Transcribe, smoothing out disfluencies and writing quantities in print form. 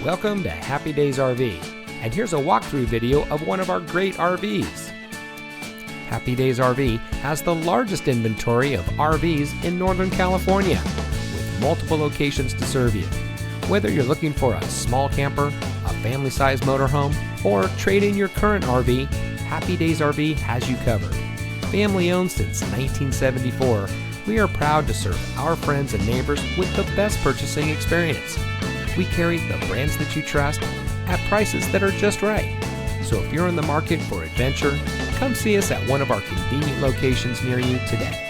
Welcome to Happy Daze RV, and here's a walkthrough video of one of our great RVs. Happy Daze RV has the largest inventory of RVs in Northern California, with multiple locations to serve you. Whether you're looking for a small camper, a family-sized motorhome, or trade in your current RV, Happy Daze RV has you covered. Family owned since 1974, we are proud to serve our friends and neighbors with the best purchasing experience. We carry the brands that you trust at prices that are just right. So if you're in the market for adventure, come see us at one of our convenient locations near you today.